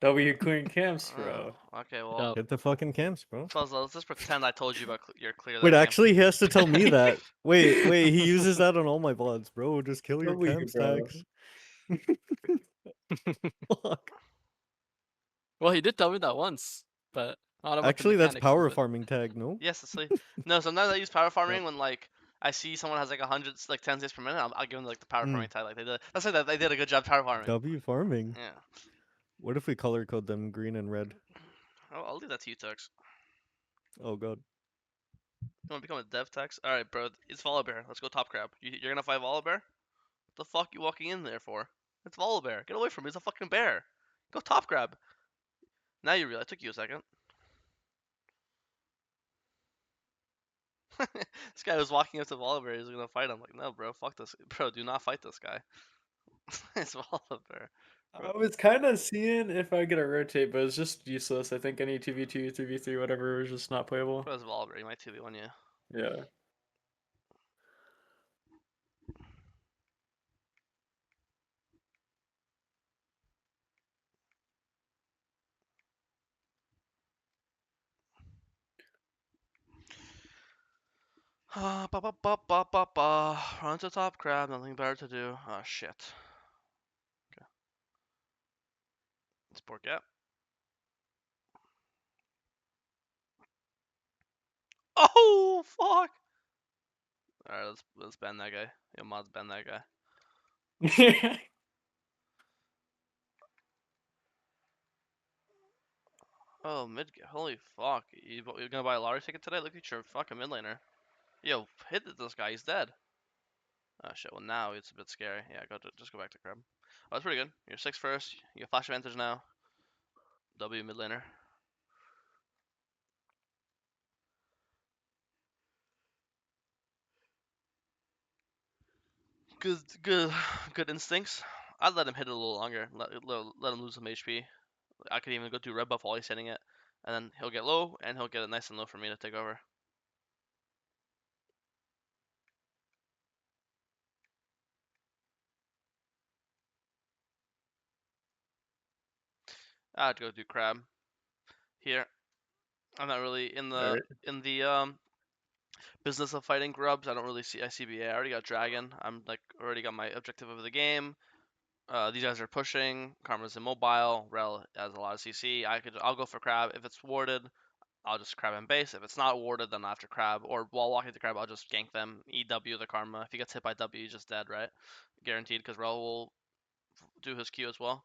W clearing camps, bro. Oh, okay, well, Yup. Hit the fucking camps, bro. Fuzz, let's just pretend I told you about your clear Wait, that camp. actually, he has to tell me that. Wait, he uses that on all my VODs, bro. Just kill your W, camps bro. tags. Fuck. Well, he did tell me that once, but I don't know what the Actually, that's mechanics of power it. farming tag, no? Yes, asleep. No, sometimes I use power farming when like I see someone has like 100 like 10 saves per minute. I'll give them like the power farming tag like they did. Let's say that they did a good job power farming. W farming. Yeah. What if we color code them green and red? I'll leave that to you, Tux. Oh god. You want to become a dev, Tux? All right, bro. It's Volibear. Let's go top crab. You're gonna fight Volibear? What the fuck you walking in there for? It's Volibear. Get away from me. It's a fucking bear. Go top grab. Now you realize. It took you a second. This guy was walking up to Volibear. He's gonna fight him. Like, no, bro. Fuck this. Bro, do not fight this guy. It's Volibear. I was kind of seeing if I get a rotate, but it's just useless. I think any 2v2, 3v3, whatever is just not playable. Bro, it's Volibear. He might 2v1 you. Yeah. Run to top crab. Nothing better to do. Oh, shit. Okay. It's poor gap. Oh, fuck. Alright, let's ban that guy. Yo, mods ban that guy. Oh, holy fuck. You're gonna buy a lottery ticket today? Look at your fucking mid laner. Yo, hit this guy, he's dead. Oh shit, well now it's a bit scary. Yeah, just go back to crab. Oh, that's pretty good. You're 6 first, you get flash advantage now. W mid laner. Good instincts. I'd let him hit it a little longer. Let him lose some HP. I could even go do red buff while he's hitting it. And then he'll get low, and he'll get it nice and low for me to take over. I'd go do crab. Here. I'm not really in the business of fighting grubs. I don't really see ICBA. I already got dragon. I'm like already got my objective of the game. These guys are pushing. Karma's immobile. Rel has a lot of CC. I'll go for crab. If it's warded, I'll just crab and base. If it's not warded, then after crab or while walking to crab, I'll just gank them. EW the karma. If he gets hit by W, he's just dead, right? Guaranteed, because Rel will do his Q as well.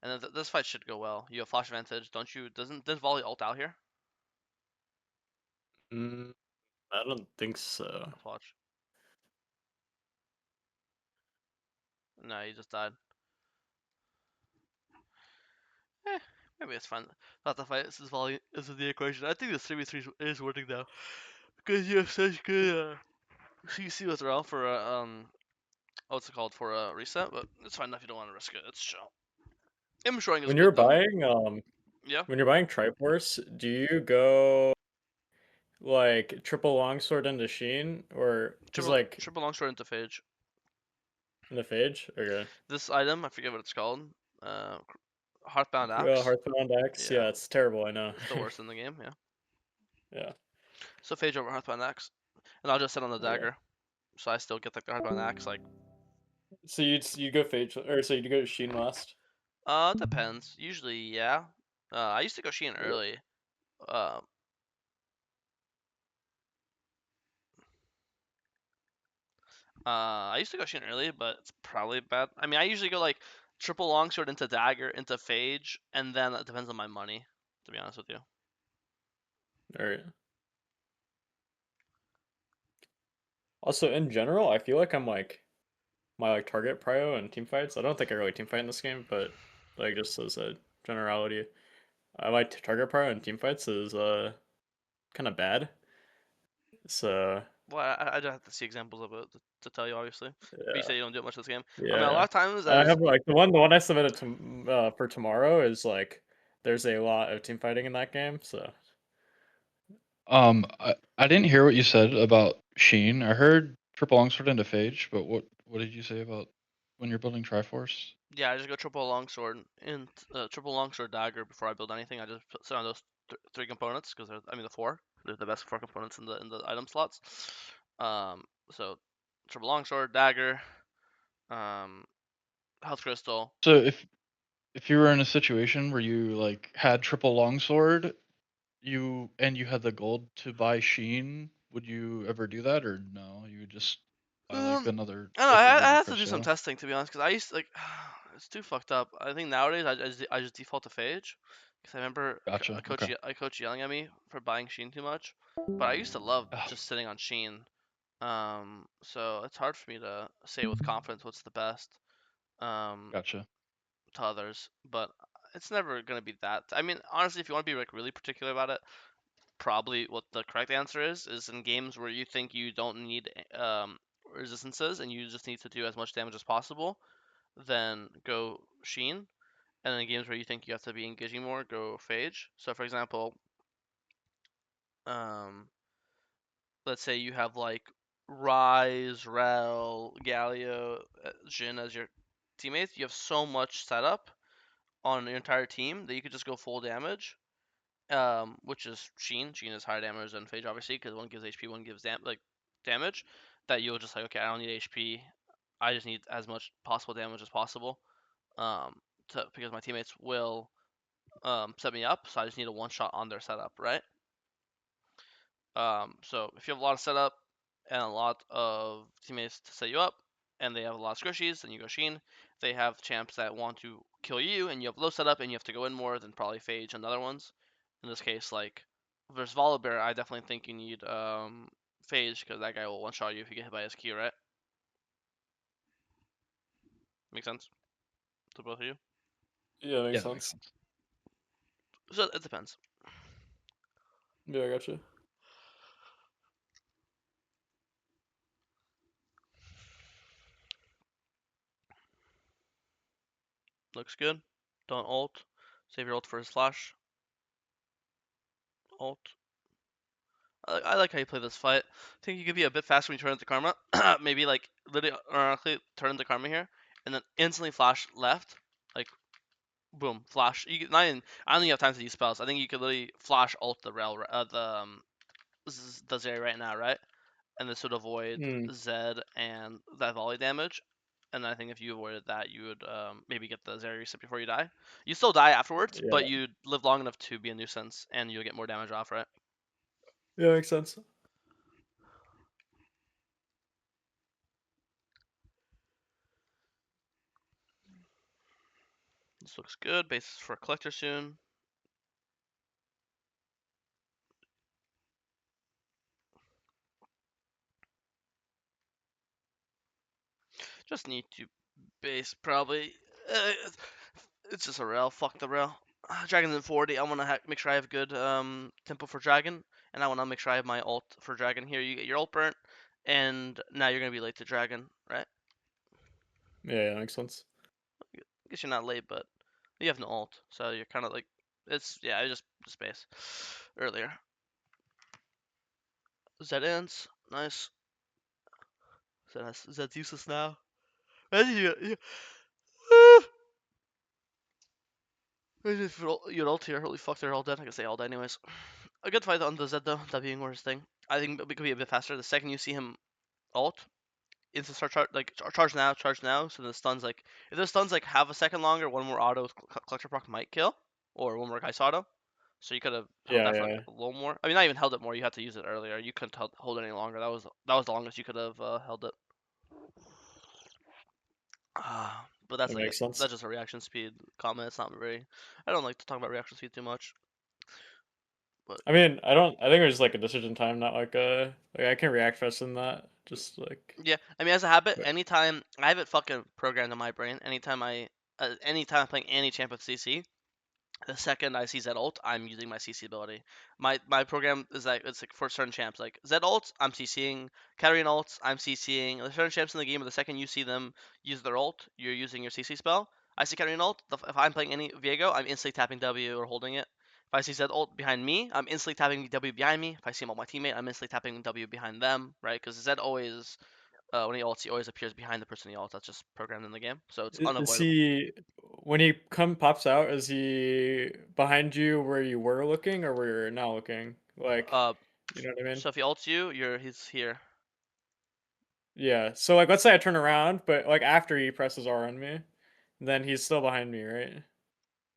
And then this fight should go well. You have flash advantage, don't you? Does Volley ult out here? I don't think so. Let's watch. No, he just died. Maybe it's fun. Not the fight. This is Volley. This is the equation. I think the 3v3 is working now because you have such good CC with Rel for a what's it called, for a reset. But it's fine if you don't want to risk it. It's chill. Him showing is When good you're though. buying Yeah. when you're buying Triforce, do you go like triple longsword into Sheen or just like Triple longsword into Phage. in the Phage? Okay. This item, I forget what it's called. Hearthbound Axe. Hearthbound Axe. Yeah, it's terrible. I know. It's the worst in the game. Yeah. Yeah. So Phage over Hearthbound Axe, and I'll just sit on the Okay. dagger. So I still get like the Hearthbound Axe. Like, So you go Phage or so you go Sheen last. depends. Usually, yeah. I used to go Sheen early. I used to go Sheen early, but it's probably bad. I mean, I usually go like triple longsword into dagger into Phage, and then it depends on my money. To be honest with you. All right. Also, in general, I feel like I'm like my like target prio and team fights. I don't think I really team fight in this game, but like just as a generality, I like target prio and team fights is kind of bad. So Well, I just have to see examples of it to tell you, obviously. But you say you don't do it much this game. yeah, I mean, a lot of times I have like the one I submitted to for tomorrow is like there's a lot of team fighting in that game. So I didn't hear what you said about Sheen. I heard triple longsword into Phage, but what did you say about when you're building Triforce? Yeah, I just go triple longsword and triple longsword dagger before I build anything. I just sit on those three components because I mean the four. They're the best four components in the item slots. Um, so triple longsword, dagger, um, health crystal. So if you were in a situation where you like had triple longsword, you had the gold to buy Sheen, would you ever do that or no? You would just buy like another I don't know. like a I ruby have to do some crystal. testing to be honest, because I used to, like it's too fucked up. I think nowadays I just default to Phage, because I remember Gotcha. Okay. a coach yelling at me for buying Sheen too much. But I used to love Oh, just sitting on Sheen. So it's hard for me to say with confidence what's the best um gotcha. to others, but it's never gonna be that. I mean, honestly, if you want to be like really particular about it, probably what the correct answer is in games where you think you don't need resistances and you just need to do as much damage as possible, then go Sheen. And in games where you think you have to be engaging more, go Phage. So for example, um, let's say you have like Rise, Rel, Galio, Jin as your teammates, you have so much setup on your entire team that you could just go full damage. Which is Sheen. Sheen is higher damage than Phage, obviously, because one gives HP, one gives damage. That you'll just like, okay, I don't need HP. I just need as much possible damage as possible. Um, because my teammates will set me up, so I just need a one shot on their setup, right? So if you have a lot of setup and a lot of teammates to set you up, and they have a lot of squishies, then you go Sheen. If they have champs that want to kill you, and you have low setup, and you have to go in more, then probably Phage and other ones. In this case, like versus Volibear, I definitely think you need Phage because that guy will one shot you if you get hit by his Q, right? Make sense to both of you? Yeah, Yeah, makes that makes sense. sense. So it depends. Yeah, I gotcha. Looks good. Don't ult. Save your ult for his flash. Ult. I like how you play this fight. I think you could be a bit faster when you turn into Karma. Maybe like literally ironically turn into Karma here, and then instantly flash left, like boom, flash. You not even. I don't think you have time to use spells. I think you could literally flash ult the rail, the Zeri right now, right? And this would avoid Hmm. Zed and that volley damage. And I think if you avoided that, you would maybe get the Zeri reset before you die. You still die afterwards, but Yeah. you'd live long enough to be a nuisance, and you'll get more damage off, right? Yeah, makes sense. This looks good. Basis for a collector soon. Just need to base probably. It's just a rail. Fuck the rail. Dragon's in 40. I want to make sure I have good tempo for dragon, and I want to make sure I have my ult for dragon. Here, you get your ult burnt, and now you're gonna be late to dragon, right? Yeah, makes sense. I guess you're not late, but you have no ult, so you're kind of like it's yeah. I just space earlier. Zed ends. Nice. Zed's useless now. Imagine you. Imagine if you're ult here. Holy fuck, they're all dead. I can say all dead anyways. A good fight on the Zed though, that being worst thing. I think it could be a bit faster. The second you see him ult, instant start charge now. So the stuns like if the stuns like have a second longer, one more auto with collector proc might kill, or one more Geist auto. So you could have held Yeah, that for like yeah. a little more. I mean, not even held it more. You had to use it earlier. You couldn't hold it any longer. That was the longest you could have held it. But that's That like makes sense. that's just a reaction speed comment. It's not very. I don't like to talk about reaction speed too much. But I mean, I don't. I think it was like a decision time, not like a like I can react faster than that. Just like yeah, I mean, as a habit, but anytime I have it fucking programmed in my brain. Anytime I'm playing any champ with CC, the second I see Zed ult, I'm using my CC ability. My program is like it's like for certain champs, like Zed ult, I'm CCing. Katarina ult, I'm CCing. There's certain champs in the game where the second you see them use their ult, you're using your CC spell. I see Katarina ult. If I'm playing any Viego, I'm instantly tapping W or holding it. If I see Zed ult behind me, I'm instantly tapping W behind me. If I see him on my teammate, I'm instantly tapping W behind them, right? Because Zed always when he ults, he always appears behind the person he ults. That's just programmed in the game, so it's Is unavoidable. he when he pops out? Is he behind you where you were looking or where you're now looking? Like, you know what I mean? So if he ults you, he's here. Yeah. So like, let's say I turn around, but like after he presses R on me, then he's still behind me, right?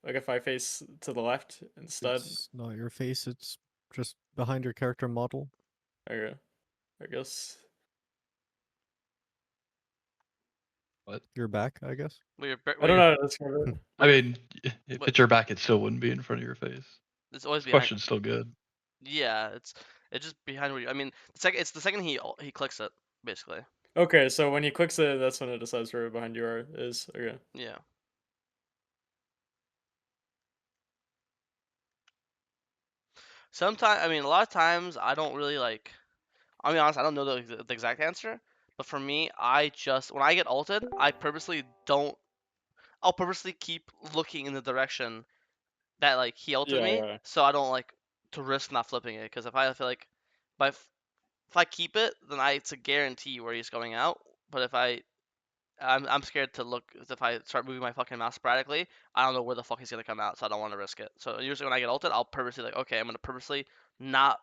Like if I face to the left instead. It's not your face, it's just behind your character model. Okay. I guess. Your back, I guess. Well, I don't know how to describe it. I mean, if What- it's your back, it still wouldn't be in front of your face. It's always This behind. question's still good. Yeah, it's just behind where you. I mean, it's the second he clicks it, basically. Okay, so when he clicks it, that's when it decides where behind you are is. Okay. Yeah. Sometimes, I mean, a lot of times I don't really like. I'll be honest, I don't know the exact answer, but for me, I just when I get ulted, I purposely don't. I'll purposely keep looking in the direction that like he ulted Yeah, me, yeah. so I don't like to risk not flipping it. Because if I feel like, but if I keep it, then it's a guarantee where he's going out. But if I'm scared to look if I start moving my fucking mouse sporadically, I don't know where the fuck he's gonna come out, so I don't want to risk it. So usually when I get ulted, I'll purposely like, okay, I'm gonna purposely not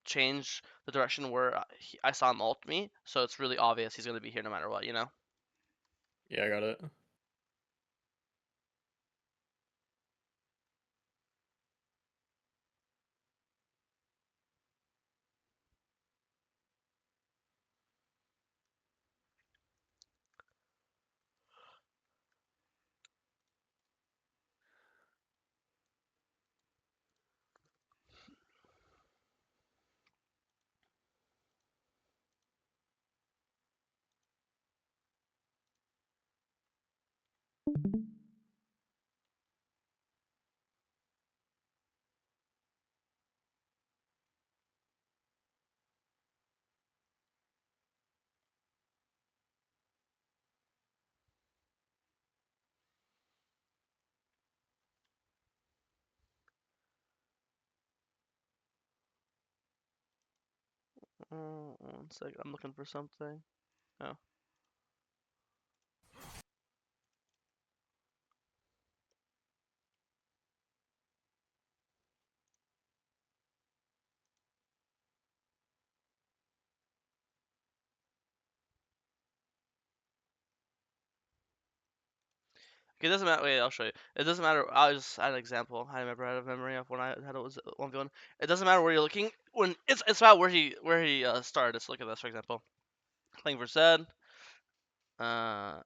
change the direction where I saw him ult me, so it's really obvious he's gonna be here no matter what, you know? Yeah, I got it. One sec, I'm looking for something. Oh. Okay, it doesn't matter. Wait, I'll show you. It doesn't matter. I'll just add an example. I remember I had a memory of when I had it was 1v1. It doesn't matter where you're looking. When it's about where he started. Let's look at this for example. Playing for Zed. Uh,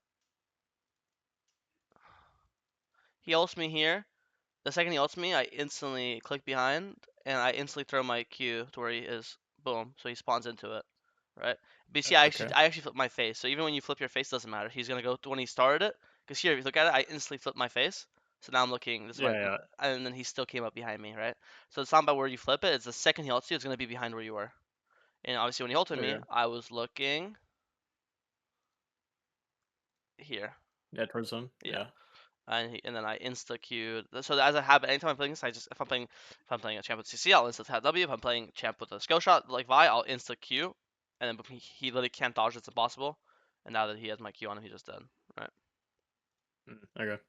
he ults me here. The second he ults me, I instantly click behind and I instantly throw my Q to where he is. Boom. So he spawns into it, right? But you see, Okay. I actually flip my face. So even when you flip your face, doesn't matter. He's gonna go to when he started it. Because here, if you look at it, I instantly flip my face. So now I'm looking. This is Yeah, my, yeah. and then he still came up behind me, right? So it's not about where you flip it. It's the second he ults you, it's gonna be behind where you were. And obviously, when he ulted me, Okay. I was looking here. Yeah, towards him. Yeah. Yeah. And then I insta queued. So as a habit, anytime I'm playing this, if I'm playing a champ with CC, I'll insta tab W. If I'm playing champ with a skill shot like Vi, I'll insta Q, and then he literally can't dodge. It's impossible. And now that he has my Q on him, he's just dead. Right. Okay.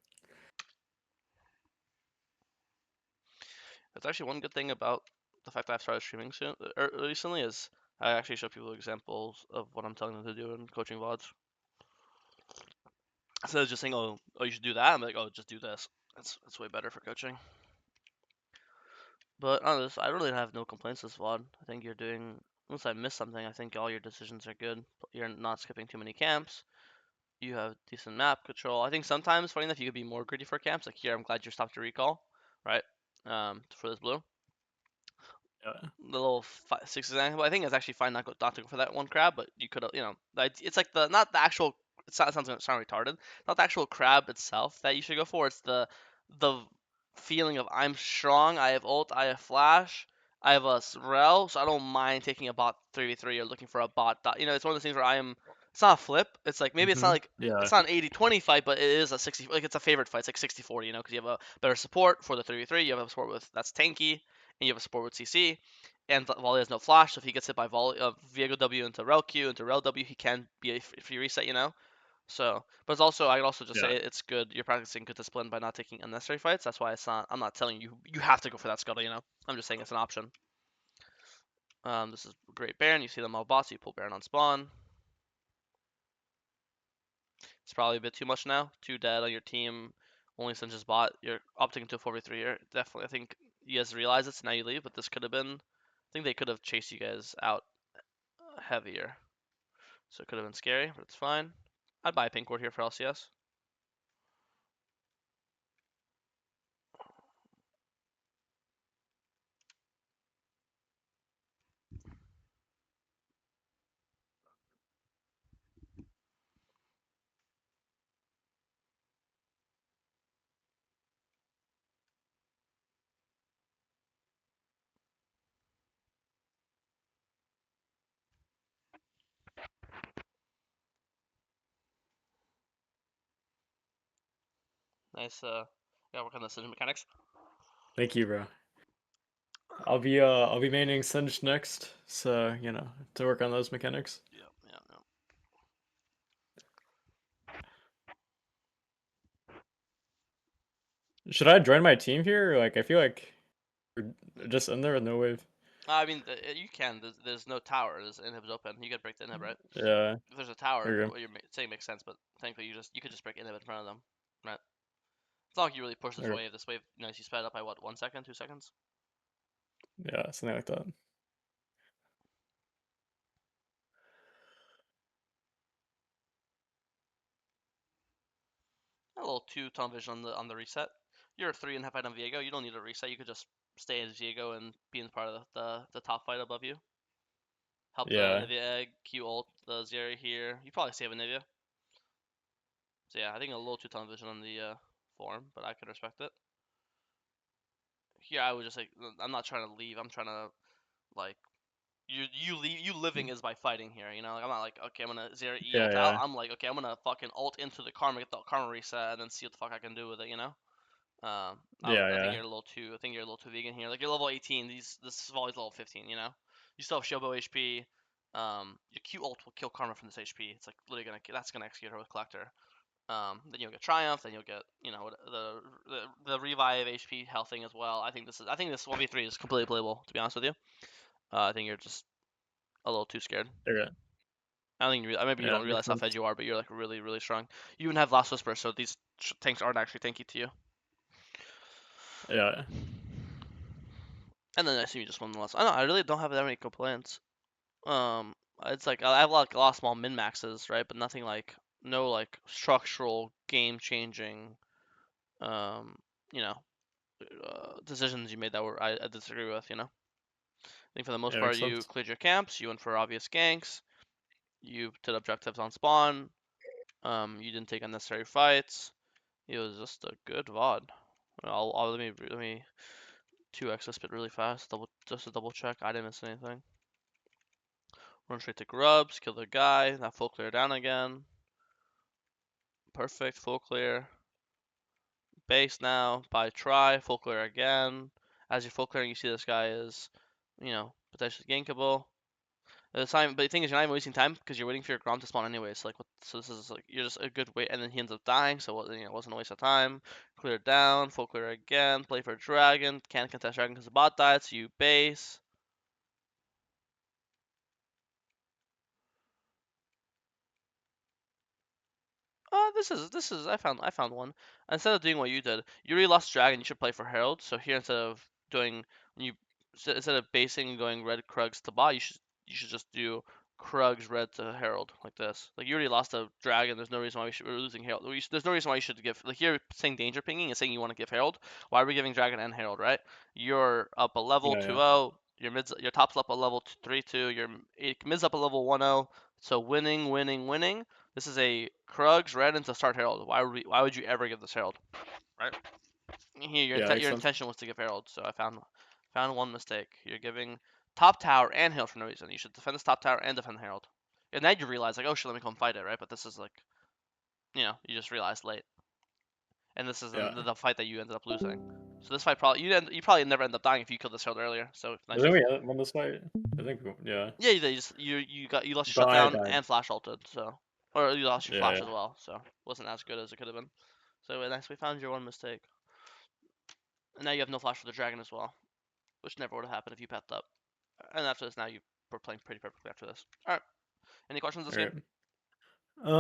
That's actually one good thing about the fact that I've started streaming soon recently is I actually show people examples of what I'm telling them to do in coaching VODs. Instead of just saying, oh, you should do that, I'm like, oh, just do this. That's way better for coaching. But honest, I really have no complaints this VOD. I think you're doing, unless I missed something, I think all your decisions are good. You're not skipping too many camps. You have decent map control. I think sometimes, funny enough, you could be more greedy for camps. Like here, I'm glad you stopped to recall, right? For this blue. Yeah. The little 6 example, I think it's actually fine not to go for that one crab, but you could have, it's like not the actual. It sounds retarded. Not the actual crab itself that you should go for. It's the feeling of I'm strong. I have ult. I have flash. I have a rel, so I don't mind taking a bot 3v3 or looking for a bot. It's one of those things where I am. It's not a flip. It's like maybe it's not like Yeah. it's not an 80-20 fight, but it is a 60. Like it's a favorite fight. It's like 60-40, because you have a better support for the 3v3. You have a support with that's tanky, and you have a support with CC. and Volley has no flash, so if he gets hit by Viego W into Rel Q into Rel W, he can be a free reset, you know. So, but it's also I could also just Yeah. say it's good. You're practicing good discipline by not taking unnecessary fights. That's why it's not. I'm not telling you you have to go for that scuttle. You know, I'm just saying it's an option. This is great Baron. You see them all boss. You pull Baron on spawn. It's probably a bit too much now. 2 dead on your team. Only since just bot. You're opting into a 4v3 here. Definitely, I think you guys realize it, so now you leave. But this could have been. I think they could have chased you guys out heavier. So it could have been scary, but it's fine. I'd buy a pink ward here for LCS. Nice. Gotta work on the decision mechanics. Thank you, bro. I'll be maining Singe next, so you know, to work on those mechanics. Yeah, yeah, yeah. Should I join my team here? Like, I feel like we're just in there with no wave. I mean, you can. There's no tower. There's inhib's open. You could break the inhib, right? Yeah. If there's a tower, There you go. what you're saying makes sense. But thankfully, you could just break inhib in front of them, right? It's not like you really push this Okay. wave. This wave, you know, you sped up by what, 1 second, 2 seconds? Yeah, something like that. A little 2 tunnel vision on the reset. You're a 3.5 fight on Viego. You don't need a reset. You could just stay as Viego and be in part of the top fight above you. Help the Yeah. Nivea egg, Q ult the Zeri here. You probably save a Nivea. So yeah, I think a little 2 tunnel vision on the form, but I could respect it. Here I would just like, I'm not trying to leave. I'm trying to like, you living is by fighting here. You know, like I'm not like, okay, I'm gonna Zeri E ult out. Yeah. I'm like, okay, I'm gonna fucking ult into the karma, get the karma reset, and then see what the fuck I can do with it. You know. I think Yeah. you're a little too. I think you're a little too vegan here. Like you're level 18. This Volley's level 15. You know. You still have Shobo HP. Your Q ult will kill karma from this HP. It's like literally that's gonna execute her with collector. Then you'll get Triumph, then you'll get, you know, the revive HP health thing as well. I think this 1v3 is completely playable, to be honest with you. I think you're just a little too scared. Okay. I don't think maybe you Yeah, don't makes realize how sense. fed you are, but you're like really, really strong. You even have Last Whisper, so these tanks aren't actually tanky to you. Yeah. And then I assume you just won the last. I don't know, I really don't have that many complaints. It's like I have like a lot of small min maxes, right? But nothing like no like structural game changing, you know, decisions you made that I disagree with. You know, I think for the most Yeah, part makes you sense. cleared your camps. You went for obvious ganks. You did objectives on spawn. You didn't take unnecessary fights. It was just a good VOD. Let me 2x this bit really fast. Just to double check. I didn't miss anything. Run straight to grubs. Kill the guy. That full clear down again. Perfect. Full clear. Base now. By try. Full clear again. As you're full clearing, you see this guy is, you know, potentially gankable. But the thing is, you're not even wasting time because you're waiting for your Grom to spawn anyways. So, like, so this is like you're just a good wait, and then he ends up dying, so it wasn't a waste of time. Clear down, full clear again. Play for Dragon. Can't contest Dragon because the bot died, so you base. This is I found one. Instead of doing what you did, you really lost Dragon. You should play for Herald. So here instead of doing when you instead of basing and going red Krugs to bot, you should just do Krugs red to Herald like this. Like you already lost a Dragon. There's no reason why we're losing Herald. There's no reason why you should give like you're saying danger pinging and saying you want to give Herald. Why are we giving Dragon and Herald, right? You're up a level Yeah. 2-0. Your top's up a level 3-2. Your mid's up a level 1-0. So winning, winning, winning. This is a Krugs red into start Herald. Why would you ever give this Herald? Right? Here Yeah, makes your sense. intention was to give Herald, so I found one mistake. You're giving top tower and Herald for no reason. You should defend this top tower and defend Herald. And then you realize like, oh shit, let me come fight it, right? But this is like, you know, you just realized late. And this is Yeah. the fight that you ended up losing. So this fight probably you probably never end up dying if you killed this herald earlier. So I nice. think we won this fight. I think yeah. Yeah, you did. You lost your But I shutdown died. and flash ulted, so or you lost your Yeah, flash yeah. as well. So wasn't as good as it could have been. So nice. We found your one mistake. And now you have no flash for the dragon as well, which never would have happened if you pepped up. And after this, now you were playing pretty perfectly after this. All right. Any questions this game? Alright.